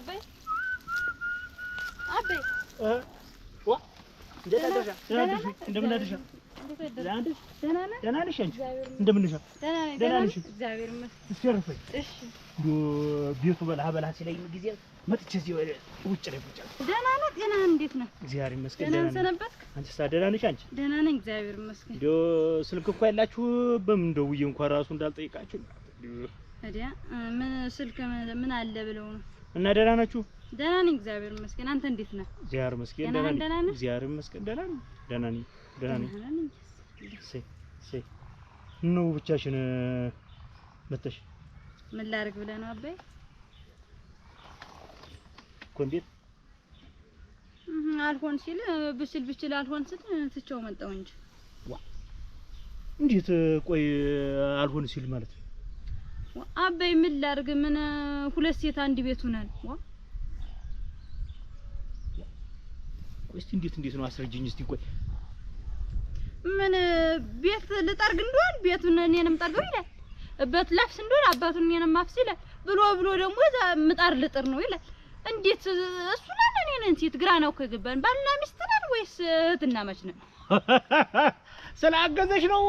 አባይ አባይ ዋ እንደምን አደርሽ? ደህና ነሽ አንቺ? እንደምን ነሽ? ደህና ነሽ? እግዚአብሔር ይመስገን። እስኪ አረፈኝ። እሺ ቤቱ በላህ ሲለኝ ጊዜ መጥቼ እዚህ ውጭ ላይ ቁጭ አልኩ። ደህና ነህ? ጤና እንዴት ነህ? እግዚአብሔር ይመስገን። ደህና ሰነበትክ? አንቺስ ደህና ነሽ? አንቺ? ደህና ነኝ እግዚአብሔር ይመስገን። እንደው ስልክ እኮ ያላችሁ በምን ደውዬ እንኳን ራሱ እንዳልጠይቃችሁ ታዲያ ምን ስልክ ምን አለ ብለው ነው? እና ደህና ናችሁ? ደህና ነኝ እግዚአብሔር ይመስገን። አንተ እንዴት ነህ? እግዚአብሔር ይመስገን ደህና ነኝ። እግዚአብሔር ይመስገን ደህና ነኝ። ደህና ነኝ። ነው ብቻሽን መተሽ ምን ላድርግ ብለህ ነው አባይ? እኮ እንዴት አልሆን ሲል ብችል አልሆን ስል ትቼው መጣሁ እንጂ። ዋ እንዴት ቆይ አልሆን ሲል ማለት ነው? አባይ ምን ላድርግ? ምን ሁለት ሴት አንድ ቤት ሆነን ዋ ቆይ እንዴት ነው አስረጅኝ እስቲ። ቆይ ምን ቤት ልጠርግ እንደሆነ ቤቱን እኔንም ጠርገው ይላል። በት ላፍስ እንደሆነ አባቱን እኔንም ማፍስ ይላል። ብሎ ደግሞ ምጣር ልጥር ነው ይላል። እንዴት እሱ ነን እኔ ነን ሴት ግራ ነው ከገባን ባልና ሚስት ነን ወይስ እህትና መች ነን? ስላገዘሽ ነው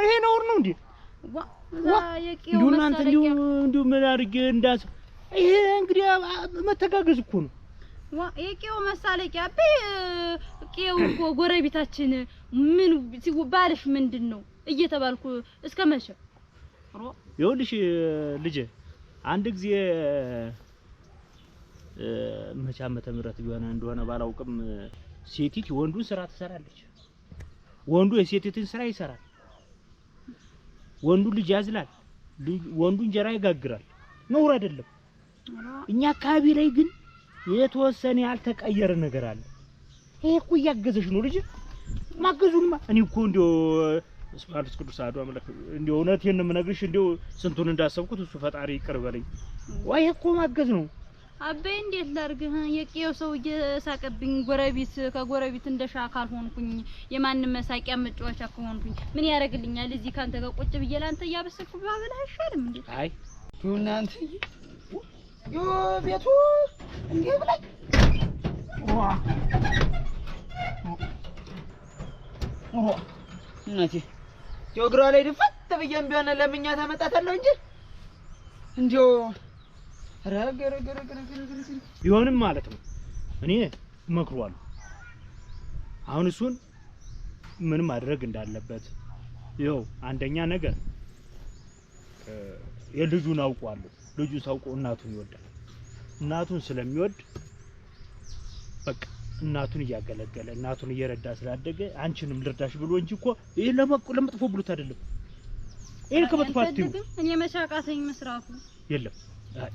ይሄ ነውር ነው እንዴ? ዋ የቂው መሳለቂያ እንዱ ምን አድርጌ እንዳስ ይሄ እንግዲህ መተጋገዝ እኮ ነው። ዋ የቂው መሳለቂያ ቂው እኮ ጎረቤታችን ምን ባልሽ ምንድነው እየተባልኩ እስከመቼ ይኸውልሽ ልጄ አንድ ጊዜ መቼ ዓመተ ምህረት ቢሆን እንደሆነ ባላውቅም ሴቲት ወንዱን ስራ ትሰራለች፣ ወንዱ የሴቲትን ስራ ይሰራል። ወንዱ ልጅ ያዝላል፣ ወንዱ እንጀራ ይጋግራል። ነውር አይደለም። እኛ አካባቢ ላይ ግን የተወሰነ ያልተቀየረ ነገር አለ። ይሄ እኮ እያገዘሽ ነው ልጅ ማገዙንማ እኔ እኮ እንደው ስፓርስ ቅዱስ አዱ አምላክ እንደው እውነቴን ነው የምነግርሽ። እንደው ስንቱን እንዳሰብኩት እሱ ፈጣሪ ይቅር በለኝ። ወይ እኮ ማገዝ ነው አባይ። እንዴት ላድርግህ? የቂው ሰው እየሳቀብኝ ከጎረቤት እንደሻ ካልሆንኩኝ የማንም መሳቂያ መጫወቻ ከሆንኩኝ ምን ያደርግልኛል? እዚህ ካንተ ጋር ቁጭ ብዬ ላንተ እያበሰልኩ ባበላ አይሻልም እንዴ? አይ እናንተ ቤቱ እንዴ ብላይ እናቴ ጆግራ ላይ ድፈት ብዬም ቢሆን ለምኛ ታመጣታለሁ እንጂ እንዴው ረገረገረ ቢሆንም ማለት ነው እኔ እመክረዋለሁ። አሁን እሱን ምን ማድረግ እንዳለበት ይኸው አንደኛ ነገር የልጁን አውቀዋለሁ። ልጁ ሳውቀው እናቱን ይወዳል። እናቱን ስለሚወድ በቃ እናቱን እያገለገለ እናቱን እየረዳ ስላደገ አንቺንም ልርዳሽ ብሎ እንጂ እኮ ይሄ ለመጥፎ ብሎት አይደለም። ይሄ ከመጥፎ አትዩ እኔ መሻቃተኝ መስራቱ የለም። አይ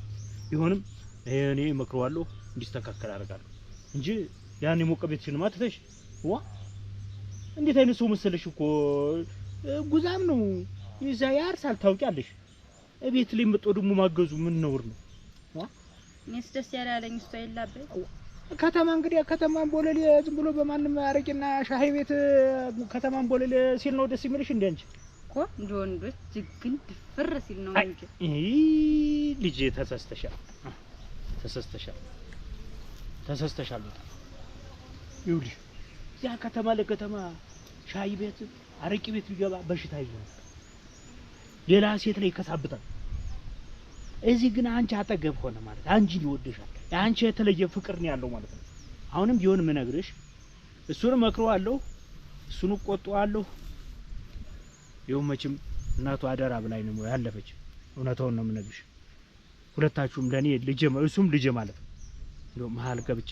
ቢሆንም እኔ እመክረዋለሁ እንዲስተካከል አደርጋለሁ እንጂ ያን የሞቀ ቤትሽን ማጥተሽ ዋ እንዴት አይነት ሰው መሰለሽ እኮ ጉዛም ነው ይዛ ያርሳል ታውቂያለሽ። ቤት ላይ መጥቶ ደግሞ ማገዙ ምን ነውር ነው? ዋ እኔስ ደስ ያላለኝ እሱ አይላበይ ከተማ እንግዲህ ከተማን ቦለሌ ዝም ብሎ በማንም አረቂና ሻይ ቤት ከተማን ቦለሌ ሲል ነው ደስ የሚልሽ እንዴ? አንቺ እኮ እንደወንዶች ጅግን ድፍር ሲል ነው እንጂ ልጅ ተሰስተሻል። ይኸውልሽ ያ ከተማ ለከተማ ሻይ ቤት አረቂ ቤት ቢገባ በሽታ ይዟል፣ ሌላ ሴት ላይ ይከሳብታል። እዚህ ግን አንቺ አጠገብ ሆነ ማለት አንቺ ይወድሻል፣ አንቺ የተለየ ፍቅር ነው ያለው ማለት ነው። አሁንም ቢሆን ምነግርሽ እሱን መክረዋለሁ፣ እሱን ቆጥዋለሁ። ይኸው መቼም እናቱ አደራ ብላኝ ነው ያለፈች። እውነታውን ነው የምነግርሽ። ሁለታችሁም ለኔ ልጅ እሱም ልጅ ማለት ነው። እንደው መሀል ገብቼ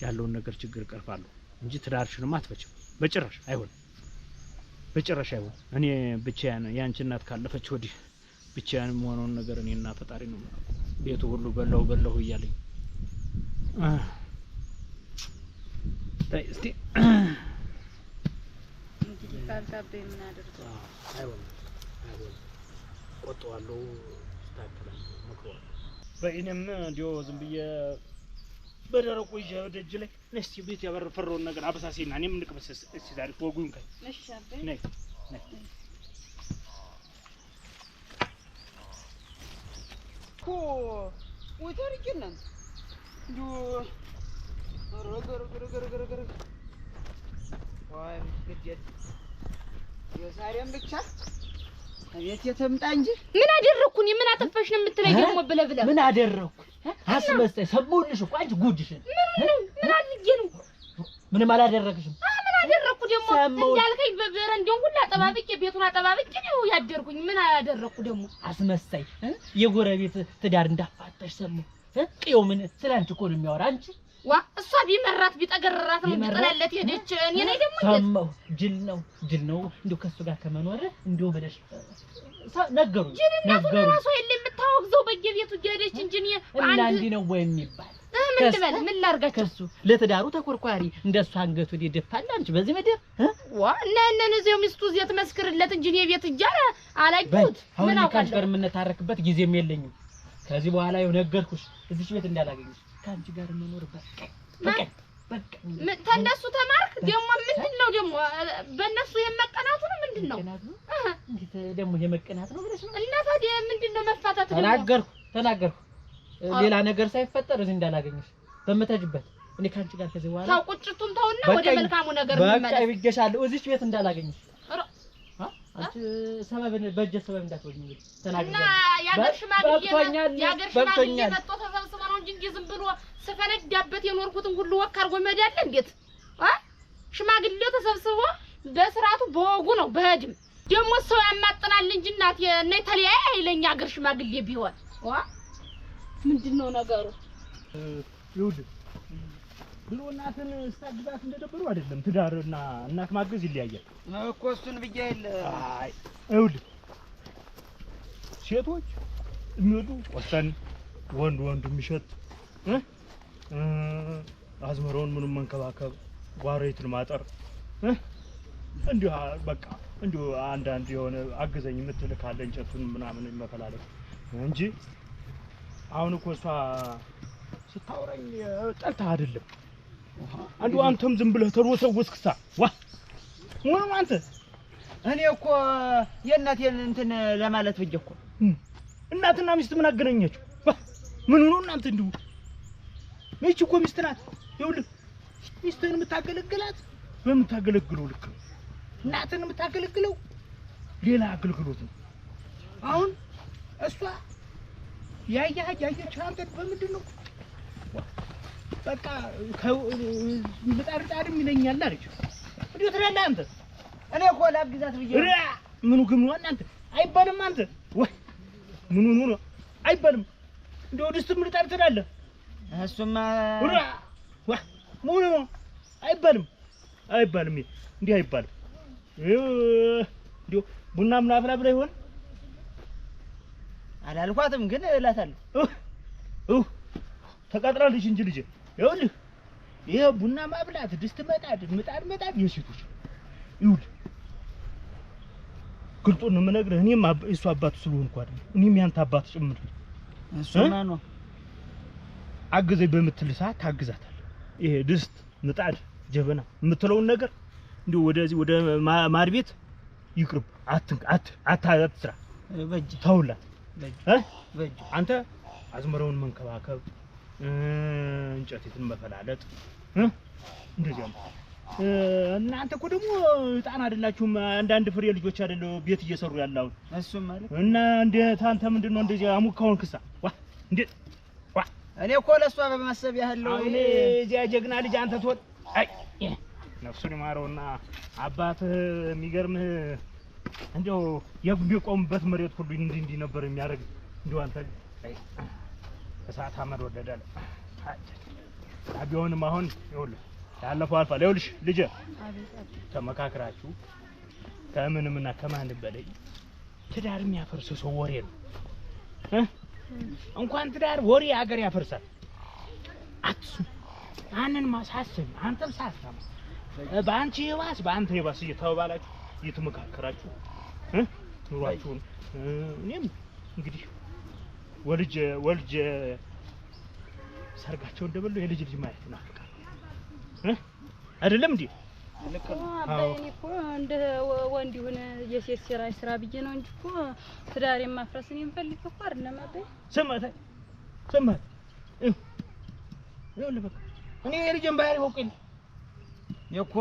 ያለውን ነገር ችግር ቀርፋለሁ እንጂ ትዳርሽንም አትፈችም። በጭራሽ አይሆን፣ በጭራሽ አይሆን። እኔ ብቻዬን ያንቺ እናት ካለፈች ወዲህ ብቻዬን የምሆነውን ነገር እኔና ፈጣሪ ነው የማውቀው። ቤቱ ሁሉ በላሁ እያለኝ እስቲ እንግዲህ ካልካበይ ምን አደርጋለሁ? አይሆን ቆጥዋለሁ፣ ስታከራይ መክሯል። በእኔም እንዲያው ዝም ብዬ በደረቁ ይዤ ደጅ ላይ እስቲ ቤት ያበረፈረውን ነገር አበሳሲና እኔም እንቅበሰስ እስቲ ዛሬ ወጉን ከይ እሺ አባይ ነይ ወተርጅነን ወይ ግዴት የዛሬም ብቻ አቤት የተምጣ እንጂ ምን አደረኩኝ? ምን አጠፋሽ ነው የምትለኝ? ደግሞ ብለብለ ምን አደረኩ? አስመስተይ ሰሞንሽ እኮ አንቺ ጉድሽን ምን አድርጌ ነው? ምንም አላደረግሽም። ምን አደረኩ ደግሞ? እንዳልከኝ በበረንዳውን ሁሉ አጠባብቄ ቤቱን አጠባብቄ ነው ያደርኩኝ። ምን አደረኩ ደግሞ? አስመሳይ የጎረቤት ትዳር እንዳፋታሽ ሰማሁ። ቅየው ምን ስላንቺ እኮ ነው የሚያወራ አንቺ ዋ እሷ ቢመራት ቢጠገረራት ነው እንድጥላለት ሄደች። እኔ ላይ ደግሞ ሰማሁ። ጅል ነው እንደው ከሱ ጋር ከመኖር እንደው ብለሽ ነገሩኝ። ጅልነቱን ራሱ የለ የምታወግዘው በየቤቱ ሄደች እንጂ እኔ አንድ እንዲህ ነው ወይ የሚባል ምን ልበል? ምን ላርጋቸው? ከሱ ለትዳሩ ተቆርቋሪ እንደሱ አንገቱን ይደፋል። አንቺ በዚህ ምድር ዋ እና እነን እዚያው ሚስቱ እዚያ ትመስክርለት እንጂ እኔ ቤት እጃራ አላየሁት። ምን አውቃለሁ? ጋር የምንታረክበት ጊዜም የለኝም። ከዚህ በኋላ ይኸው ነገርኩሽ፣ እዚህ ቤት እንዳላገኝሽ ከአንቺ ጋር መኖር በቃ ተነሱ ተማርክ። ደግሞ ምንድነው ደግሞ በእነሱ የመቀናቱ ነው? ምንድነው እንዴት ደግሞ የመቀናት ነው ብለሽ ነው? እና ታዲያ ምንድነው መፋታት? ተናገርኩ ሌላ ነገር ሳይፈጠር እዚህ እንዳላገኝሽ በመተጅበት እኔ ካንቺ ጋር ከዚህ በኋላ ታው ቁጭቱን ታውና ወደ መልካሙ ነገር መመለስ በቃ ይብጀሻለሁ። እዚህ ቤት እንዳላገኝሽ አንቺ ሰበብን በእጄ ሰበብ እንዳትወኝ ተናገር። እና ያገር ሽማግሌ መጥቶ ተሰብስበው ነው እንጂ ዝም ብሎ ስፈነዳበት የኖርኩትን ሁሉ ወክ አድርጎ መሄድ አለ እንዴት? ሽማግሌው ተሰብስቦ በስርዓቱ በወጉ ነው በህድም ደግሞ ሰው ያማጥናል እንጂ እናት እና ተለያየ አይለኛ አገር ሽማግሌ ቢሆን ምንድነው ነገሩ? ይኸውልህ ብሎ እናትን ስታግዛት እንደደበሩ አይደለም። ትዳርና እናት ማገዝ ይለያያል እኮ እሱን ብዬ አይደል? አይ ይኸውልህ ሴቶች የሚወዱ ወሰን ወንድ የሚሸጥ አዝመራውን ምንም መንከባከብ ጓሬትን ማጠር እንዲሁ በቃ እንዲሁ አንዳንድ የሆነ አግዘኝ የምትል ካለ እንጨቱን ምናምን መፈላለግ እንጂ አሁን እኮ እሷ ስታወራኝ ጠልታ አይደለም። አንተም ዝም ብለህ ተሮሰውስክሳ ምን አንተ እኔ እኮ የእናቴን እንትን ለማለት ብዬ እኮ እናትና ሚስት ምን አገናኛችሁ? ምን ሆኖ እናንተ እንዲሁ እቺ እኮ ሚስት ናት። ይኸውልህ ሚስትህን የምታገለግላት በምታገለግለው ልክ ነው። እናትህን የምታገለግለው ሌላ አገልግሎት ነው። አሁን እሷ ያየች አንተ በምንድን ነው በቃ ምጣርጣርም ይለኛል አለች። እንዴት ትላለህ አንተ? እኔ እኮ ላግዛት ብዬ ምኑ ግን ነው እናንተ አይባልም። አንተ ወይ ምኑ ነው አይባልም። እንደው ድስት ምጣድ ትላለህ። እሱማ ምኑ አይባልም እንዲህ አይባልም። እንደው ቡና ምን አፍላ ብላ ይሆን አላልኳትም ግን እላታለሁ። ተቀጥራለች እንጂ ልጅ ይኸውልህ ይሄ ቡና ማብላት ድስት ምጣድ የሴቶች ይኸውልህ ግልጡን ነው የምነግርህ። እኔም እሱ አባቱ ስለሆንኩ አይደል እኔም ያንተ አባት ጭምር ነኝ። እሱማ ነው አግዘኝ በምትል ሰዓት ታግዛታለህ። ይሄ ድስት ምጣድ ጀበና የምትለውን ነገር እንደው ወደዚህ ወደ ማር ቤት ይቅርብ። አትስራ በእጅ ተውላት በእጅ አንተ አዝመራውን መንከባከብ እንጨትን መፈላለጥ እንደዚህ ነው። እናንተ እኮ ደግሞ ጣና አይደላችሁም። አንዳንድ ፍሬ ልጆች አይደለው ቤት እየሰሩ ያለው እሱም ማለት እና እንዴት አንተ ምንድነው እንደዚህ አሙካውን ክሳ እንዴት እኔ እኮ ለሷ በማሰብ ያህል ነው። እኔ እዚያ ጀግና ልጅ አንተ ትወጥ አይ ነፍሱን ይማረውና አባትህ የሚገርምህ እንደው የሚቆምበት መሬት ሁሉ እንዲህ ነበር የሚያደርግ። እንደው አንተ አይ እሳት አመድ ወደዳለ ቢሆንም አሁን ይኸውልህ ያለፈው አልፏል። ይኸውልሽ ልጄ ተመካክራችሁ ከምንምና ከማንም በላይ ትዳር የሚያፈርስ ሰው ወሬ ነው። እንኳን ትዳር ወሬ ሀገር ያፈርሳል። አትሱ ማንን ማሳሰብ አንተም ሳሰብ በአንቺ ይባስ በአንተ ይባስ እየተባባላችሁ እየተመካከራችሁ ኑሯችሁን እኔም እንግዲህ ወልጄ ሰርጋቸው እንደበለው የልጅ ማየት ናፍቃል አይደለም እንዴ? አባዬ እኮ እንደ ወንድ ይሁን የሴት ስራ ብዬ ነው እንጂ እኮ ትዳር የማፍረስ እኔ የምፈልግ እኮ አይደለም አባዬ። ስማት ይኸውልህ በቃ እኔ የልጄን ባህሪ አውቄ እኮ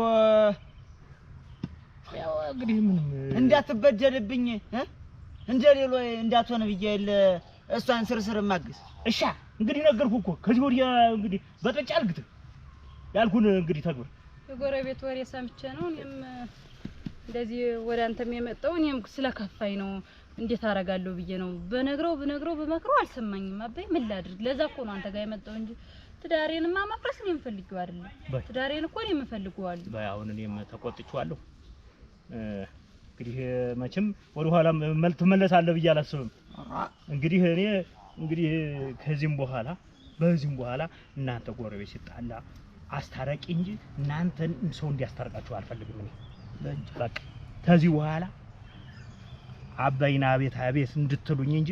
ያው እንግዲህ ምንም እንዳትበደልብኝ እንደ ሌሎች እንዳትሆን ብዬ እሷን ስርስር ማግስ እሻ እንግዲህ ነገርኩህ እኮ ከዚህ ወዲያ እንግዲህ በጠጭ አልግት ያልኩን እንግዲህ ተግብር የጎረቤት ወሬ ሰምቼ ነው እኔም እንደዚህ ወደ አንተም የመጣው እኔም ስለከፋኝ ነው እንዴት አደርጋለሁ ብዬ ነው በነግረው በመክረው አልሰማኝም አባይ ምን ላድርግ ለዛ እኮ ነው አንተ ጋር የመጣው እንጂ ትዳሬንማ ማፍረስ ነው የምፈልገው አይደለም ትዳሬን እኮ ነው የምፈልገው አይደል ባይአሁን እኔም ተቆጥቼዋለሁ እንግዲህ መቼም ወደ ኋላ ትመለሳለህ ብዬ አላስብም እንግዲህ እኔ እንግዲህ ከዚህም በኋላ እናንተ ጎረቤት ሲጣላ አስታራቂ እንጂ እናንተን ሰው እንዲያስታርቃችሁ አልፈልግም እኔ በቃ ከዚህ በኋላ አባይና አቤት እንድትሉኝ እንጂ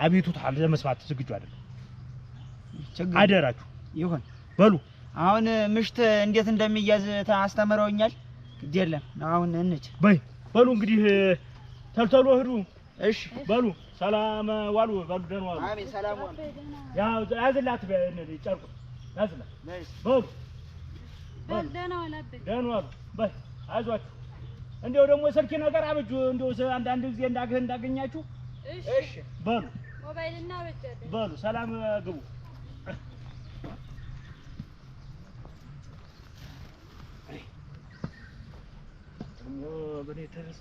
አቤቱታ ለመስማት ዝግጁ አይደለም አደራችሁ ይሁን በሉ አሁን ምሽት እንዴት እንደሚያዝ አስተምረውኛል ግድ የለም አሁን እንጭ በሉ እንግዲህ ተልተሎ ሂዱ እሺ በሉ ሰላም ዋሉ በሉ ደህና ዋሉ አሜን ሰላም ዋሉ ያው ያዝላት ጨርቁ ያዝላት በሉ ደህና ዋሉ አባይ ደህና ዋሉ አይዟችሁ እንደው ደግሞ ስልኪ ነገር አበጁ እንደው አንዳንድ ጊዜ እንዳገኛችሁ እሺ በሉ ሞባይልና በጀደ በሉ ሰላም ግቡ በኔ ተረሳ